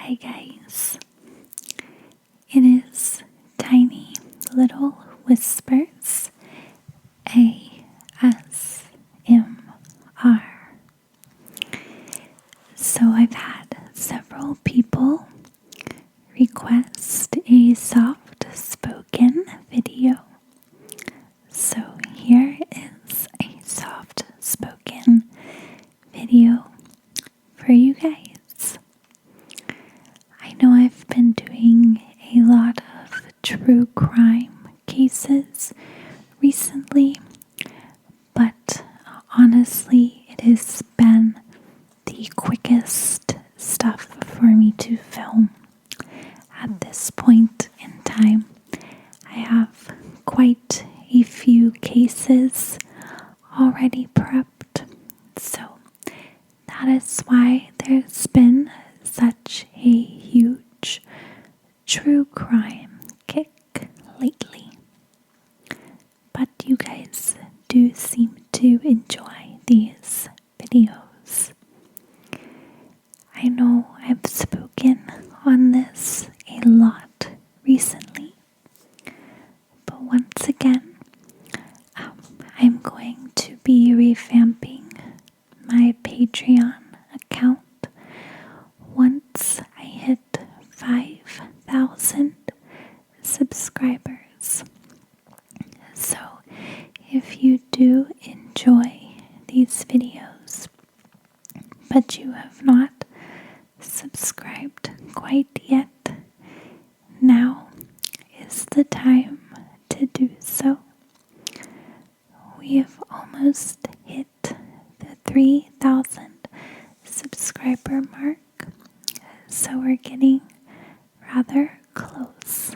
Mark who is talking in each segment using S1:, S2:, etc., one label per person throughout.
S1: Hi guys, it is Tiny Little Whispers ASMR. So I've had several people request a soft spoken video. So here is a soft spoken video for you guys. I know I've been doing a lot of true crime cases recently, but honestly, it has been the quickest stuff for me to film at this point in time. I have quite a few cases already prepped, so that is why there's been such a huge true crime kick lately. But you guys do seem to enjoy these videos. I know I've spoken on this a lot recently, but once again, I'm going to be revamping my Patreon account once I hit 5,000 subscribers. So if you do enjoy these videos, but you have not subscribed quite yet, now is the time to do so. We have almost hit the 3,000 subscriber mark, so we're getting rather close.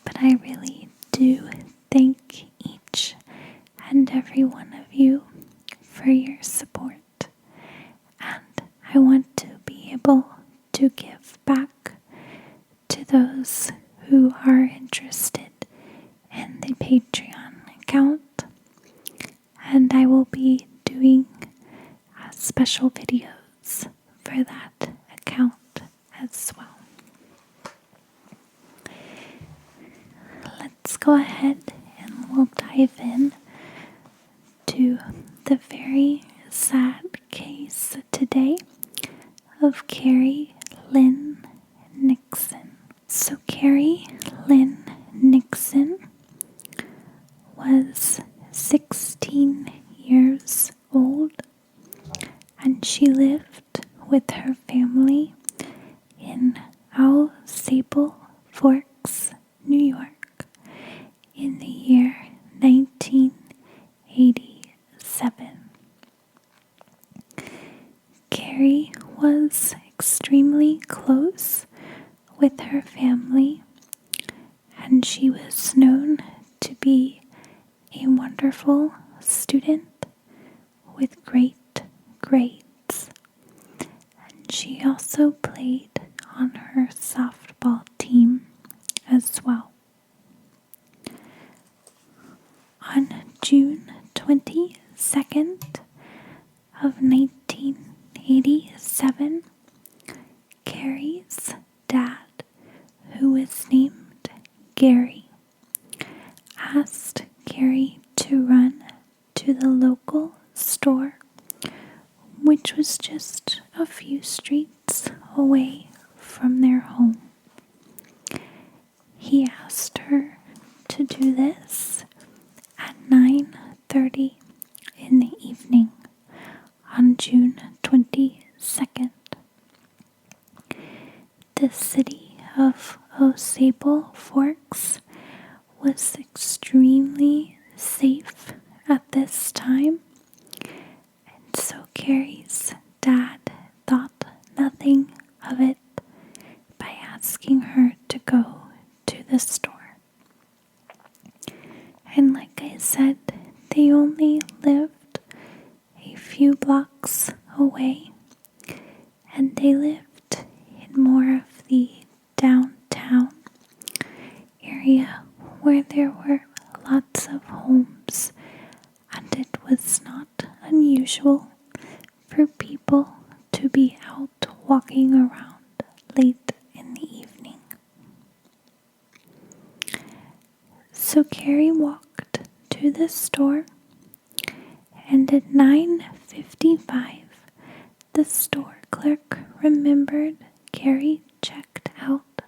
S1: But I really do thank each and every one of you for your support, and I want to be able to give back to those who are interested in the Patreon account, and I will be doing special videos for that account as well. Let's go ahead and we'll dive in to the very sad case today of Kari Lynn Nixon. So Kari Lynn Nixon was 16 years old, and she lived with her family in Sable Forks, New York, in the year 1987. Kari was extremely close with her family, and she was known to be a wonderful student with great grades. And she also played on her softball team as well. On June 22nd of 1987, Kari's dad, who was named Gary, asked Kari to run to the local store, which was just a few streets away from their home. He asked her to do this at 9:30 in the evening on June 22nd. The city of Sable Forks was extremely safe at this time, and so Kari's dad thought nothing of it by asking her to go to the store. And like I said, they only lived a few blocks away, and they lived in more of the downtown area where there were lots of homes, and it was not unusual for people to be out walking around So Kerry walked to the store, and at 9:55, the store clerk remembered Kerry checked out,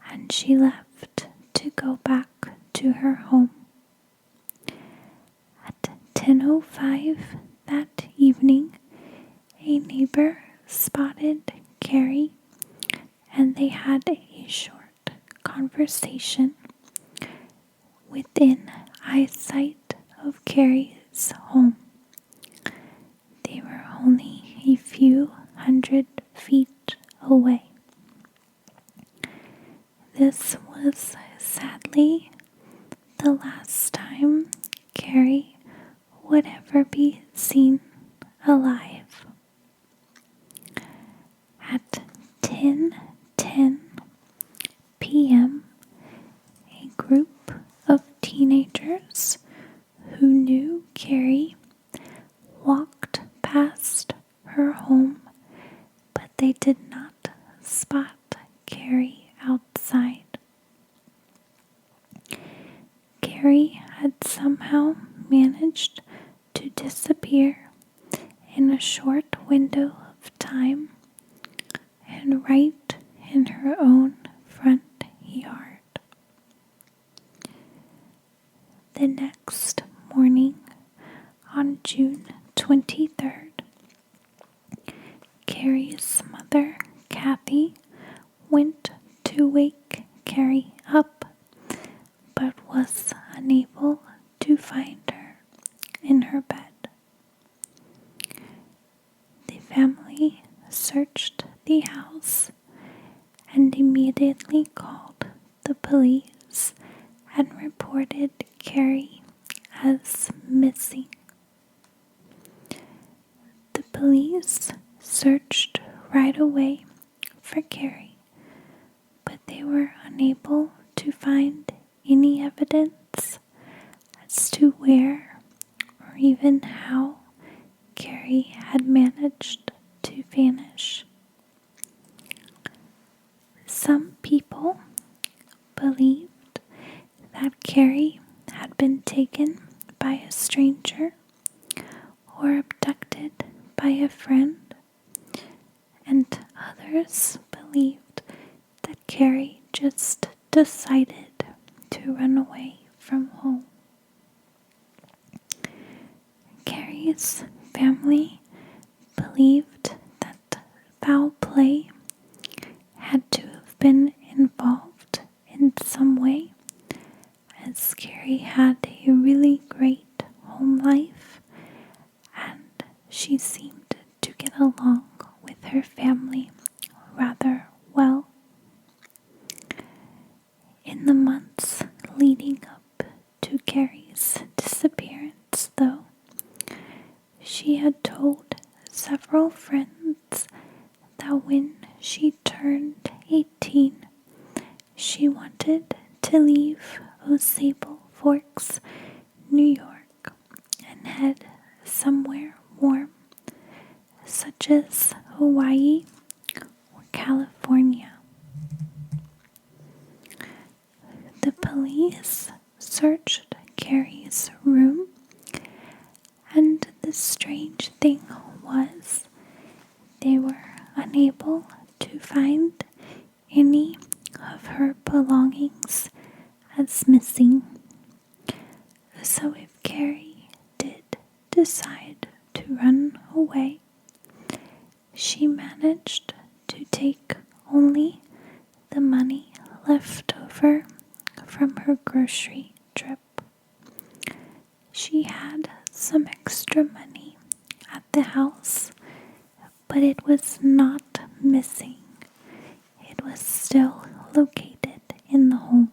S1: and she left to go back to her home. At 10:05 that evening, a neighbor spotted Kerry, and they had a short conversation within eyesight of Kerry's home. They were only a few hundred feet away. This was sadly the last time Kerry would ever be seen alive. At 10:10 p.m., a group of teenagers who knew Kerry walked past her home, but they did not spot Kerry outside. Kerry had somehow managed to disappear in a short window of time and right in her own front yard. The next morning, on June 23rd, Kerry's mother, Kathy, went to wake Kerry up, but was unable to find her in her bed. The family searched the house and immediately called the police and reported Kerry as missing. The police searched right away for Kerry, but they were unable to find any evidence as to where or even how Kerry had managed to vanish. Some people believed that Kerry had been taken by a stranger or abducted by a friend, and others believed that Kerry just decided to run away from home. Kerry's family believed that foul play had to have been involved in some way, as Kerry had a really great home life and she seemed to get along with her family rather well. In the months leading up to Kerry's disappearance, though, she had told several friends that when she turned 18, she wanted to leave Osable Forks, New York, and head somewhere warm, such as Hawaii or California. The police searched Kerry's room, and the strange thing was they were unable to find any of her belongings as missing. So if Kerry did decide to run away, she managed to take only the money left over from her grocery trip. She had some extra money at the house, but it was not missing. It was still located in the home.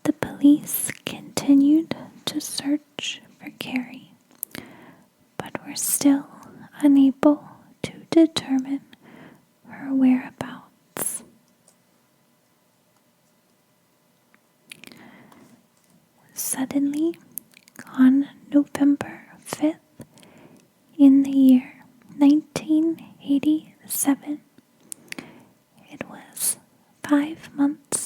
S1: The police continued to search for Kerry, but were still unable to determine her whereabouts. Suddenly, on November 5th, in the year 1987, it was 5 months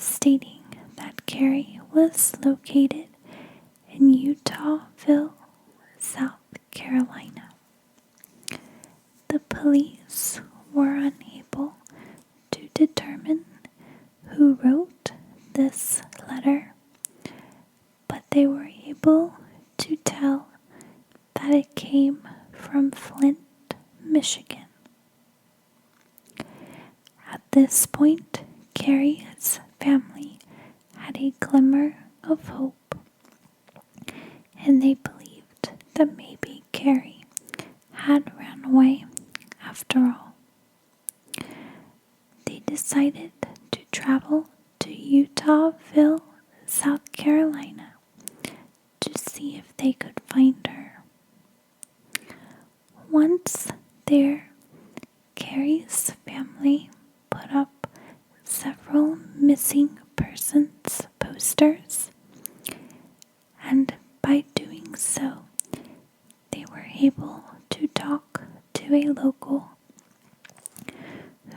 S1: stating that Kerry was located in Utahville, South Carolina. The police were unable to determine who wrote this letter, but they were able to tell that it came from Flint, Michigan. At this point, Kerry's family had a glimmer of hope, and they believed that maybe Kerry had ran away after all. They decided to travel to Utahville, South Carolina, to see if they could find her. Once there, Kerry's family put up several missing persons posters, and by doing so, they were able to talk to a local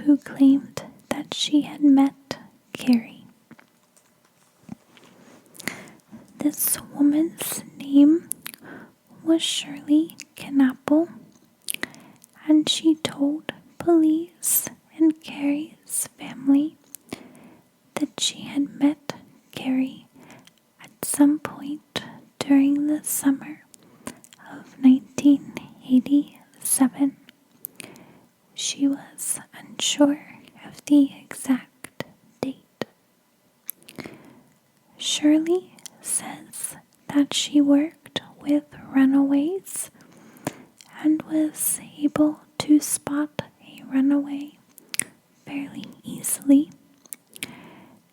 S1: who claimed that she had met Kerry. This woman's name was Shirley Knappel, and she told police and Kerry's family that she had met Kerry at some point during the summer of 1987. She was unsure of the exact date. Shirley says that she worked with runaways and was able to spot a runaway fairly easily.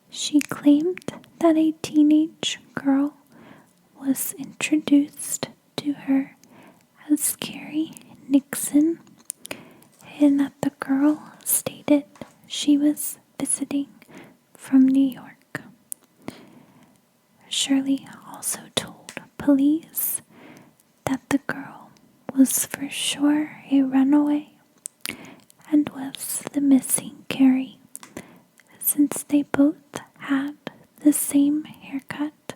S1: She claimed that a teenage girl was introduced to her as Kari Nixon, and that the girl stated she was visiting from New York. Shirley also told police that the girl was for sure a runaway and was the missing Kerry, since they both had the same haircut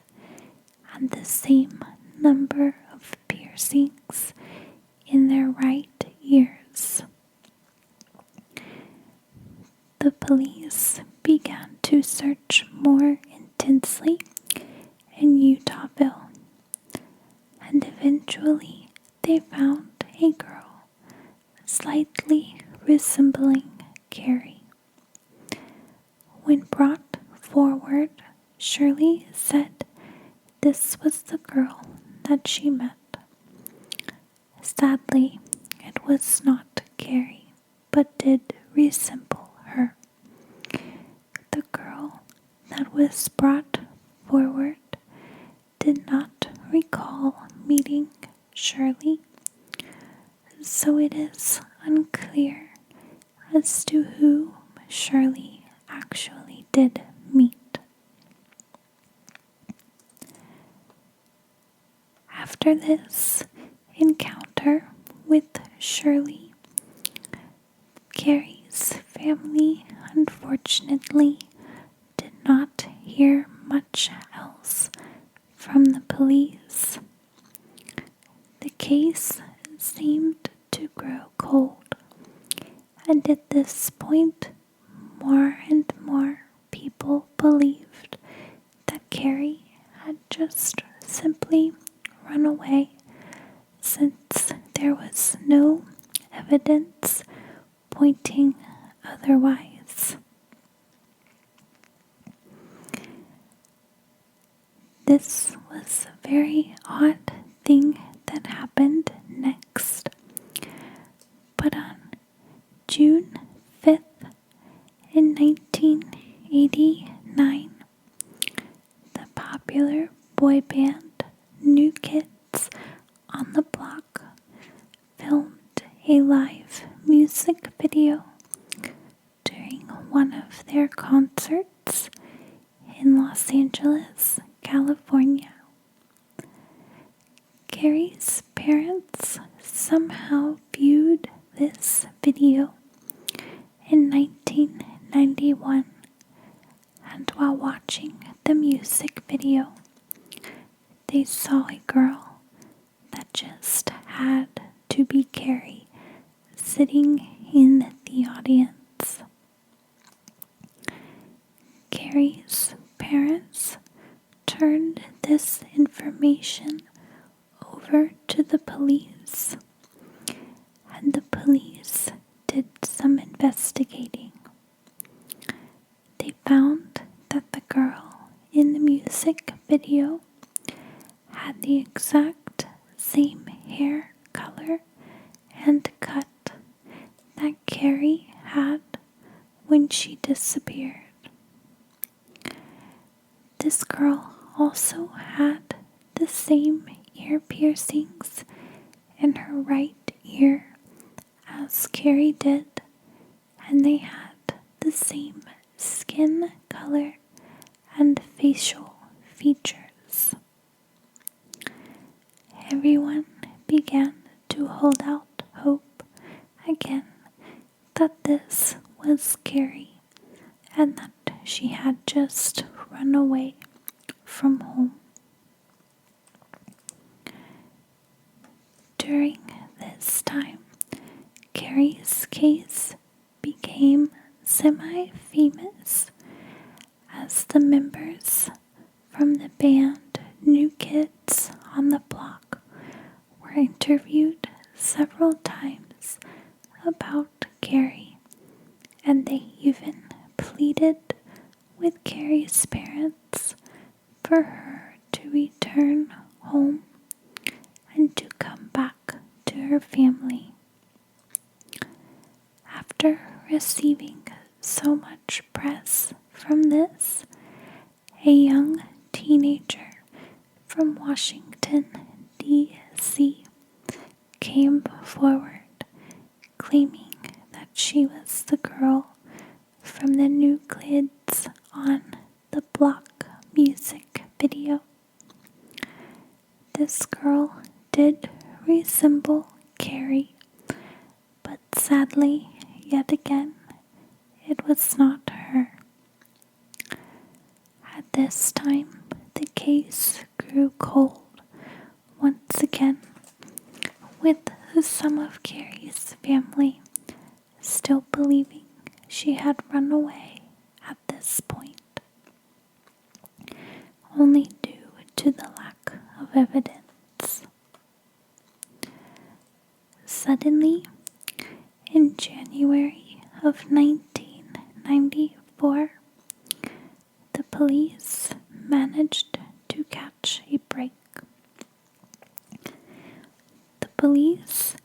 S1: and the same number of piercings in their right ears. The police began to search more intensely in Utahville, and eventually they found a girl slightly resembling Kerry. When brought forward, Shirley said this was the girl that she met. Sadly, it was not Kerry, but did resemble her. The girl that was brought forward did not recall meeting Shirley, so it is unclear as to who Shirley actually did meet. After this encounter with Shirley, Kerry's family unfortunately did not hear much else from the police. The case seemed to grow cold, and at this point, more and more people believed that Kerry had just simply run away, since there was no evidence pointing otherwise. This was a very odd thing that happened next, but on June 5th in 1989, the popular boy band New Kids on the Block filmed a live music video during one of their concerts in Los Angeles, California. Kerry's parents somehow viewed this video in 1991 and while watching the music video, they saw a girl that just had to be Kari sitting in the audience. Kari's parents turned this information over to the police, and the police did some investigating. They found that the girl in the music video had the exact same hair color and cut that Kari had when she disappeared. This girl also had the same ear piercings in her right ear as Kari did, and they had the same skin color and facial features. Everyone began to hold out hope again that this was Kari and that she had just run away from home. During this time, Kari's case became semi-famous as the members from the band New Kids on the Block were interviewed several times about Kari, and they even pleaded with Kari's parents for her to return home and to come back to her family. After receiving so much press from this, a young teenager from Washington, D.C. came forward claiming that she was the girl from the New Kids on the Block music video. This girl did resemble Kari, but sadly, yet again, it was not her. At this time, the case grew cold once again, with some of Kari's family still believing she had run away at this point, only due to the lack of evidence. Suddenly, in January of 1994, the police managed to catch a break. The police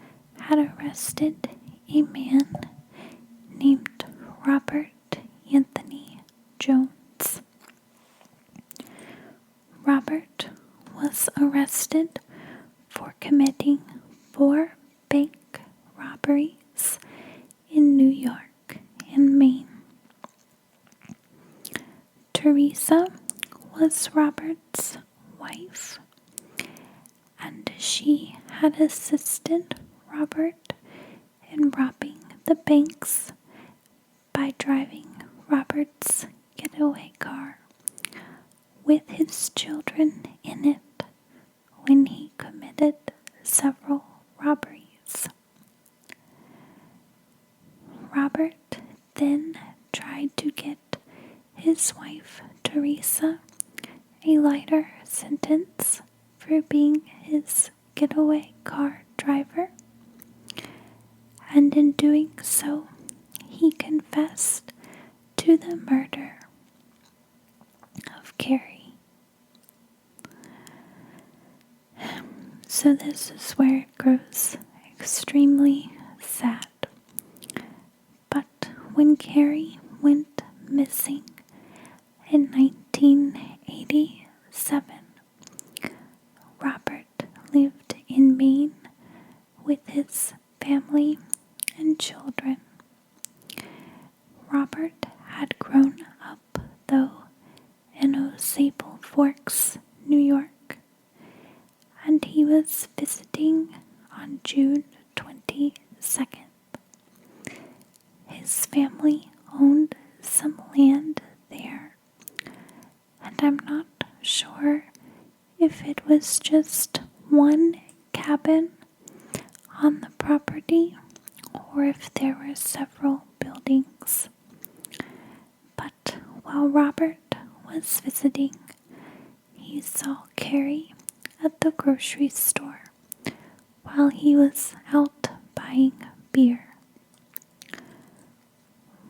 S1: had arrested a man named Robert Anthony Jones. Robert was arrested for committing 4 bank robberies in New York and Maine. Teresa was Robert's wife, and she had assisted Robert in robbing the banks by driving Robert's getaway car with his children in it when he committed several robberies. Robert then tried to get his wife Teresa a lighter sentence for being his getaway car driver, and in doing so, he confessed to the murder of Kari. So this is where it grows extremely sad. But when Kari went missing in 1987, Robert lived in Maine with his family and children. Robert had grown up, though, in Osable Forks, New York, and he was visiting on June 22nd. His family owned some land there, I'm not sure if it was just one cabin on the property or if there were several buildings. But while Robert was visiting, he saw Kerry at the grocery store while he was out buying beer.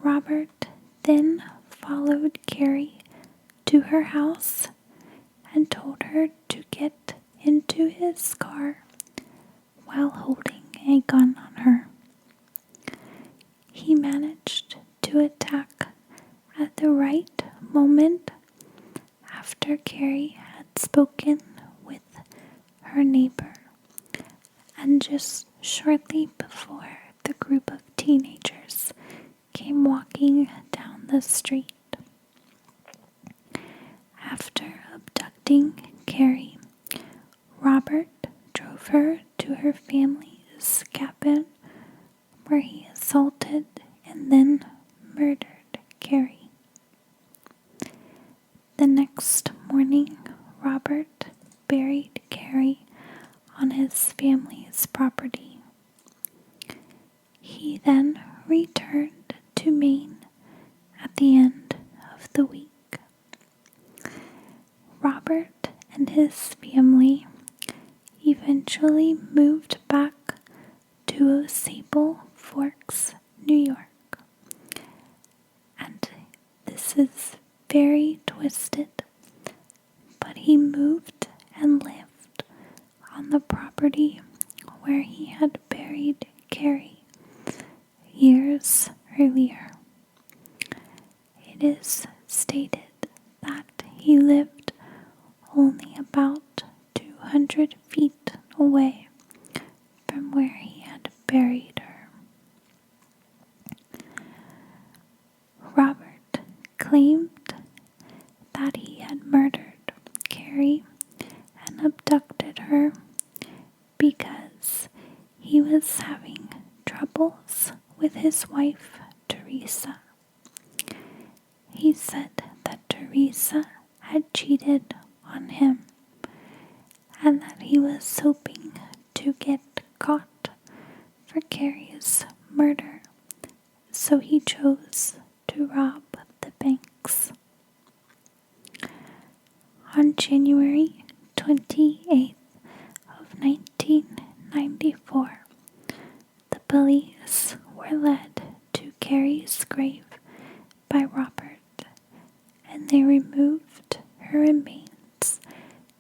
S1: Robert then followed Kerry to her house and told her to get into his car while holding a gun on her. He managed to attack at the right moment after Kerry had spoken with her neighbor and just shortly before the group of teenagers came walking down the street. After abducting Kerry, Robert drove her to her family's cabin where he assaulted and then murdered Kerry. The next morning, Robert buried Kerry on his family's property. He then returned to Maine at the end of the week. Robert and his family eventually moved back to Sable Forks, New York. And this is very twisted, but he moved and lived on the property where he had buried Kerry years earlier. It is stated that he lived only about 200 feet away from where he had buried her. Robert claimed that he had murdered Kerry and abducted her because he was having troubles with his wife, Teresa. He said that Teresa had cheated on him and that he was hoping to get caught for Kerry's murder, so he chose to rob the banks. On January 28th of 1994, the police were led to Kerry's grave by Robert, and they removed her remains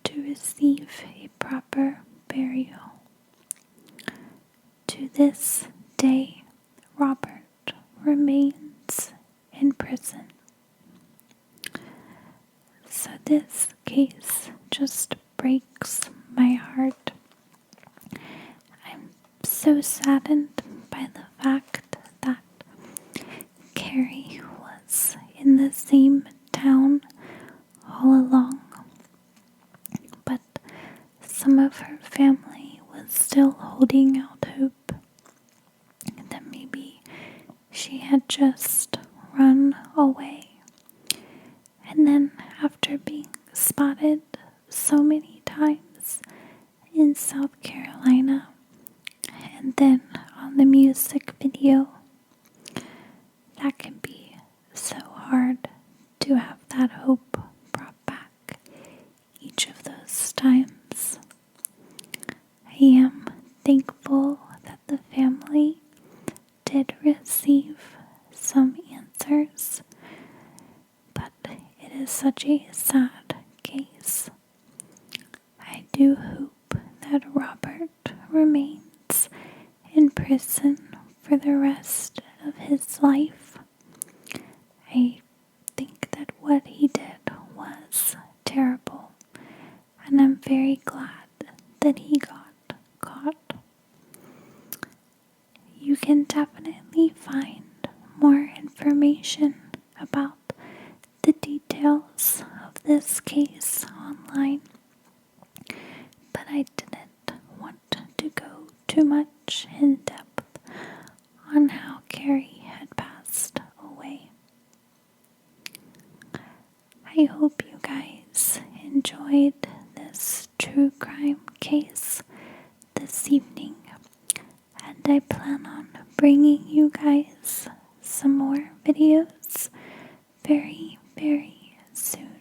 S1: to receive a proper burial. To this day, Robert remains in prison. So this case just breaks my heart. I'm so saddened by the fact that Kerry was in the same town all along, but some of her family was still holding out hope that maybe she had just run away. And then after being spotted so many times in South Carolina and then on the music video, that can be so hard to have that hope brought back each of those times. I am thankful that the family did receive some answers, but it is such a sad case. I do hope that Robert remains in prison for the rest of his life. I think that what he did was terrible, and I'm very glad that he got caught. You can definitely find more information about the details of this case online, but I didn't want to go too much in depth on how Kerry had passed away. I hope you guys enjoyed this true crime case this evening, and I plan on bringing you guys some more videos very, very soon.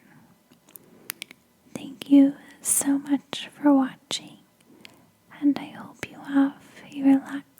S1: Thank you so much for watching, and I hope you have a relaxing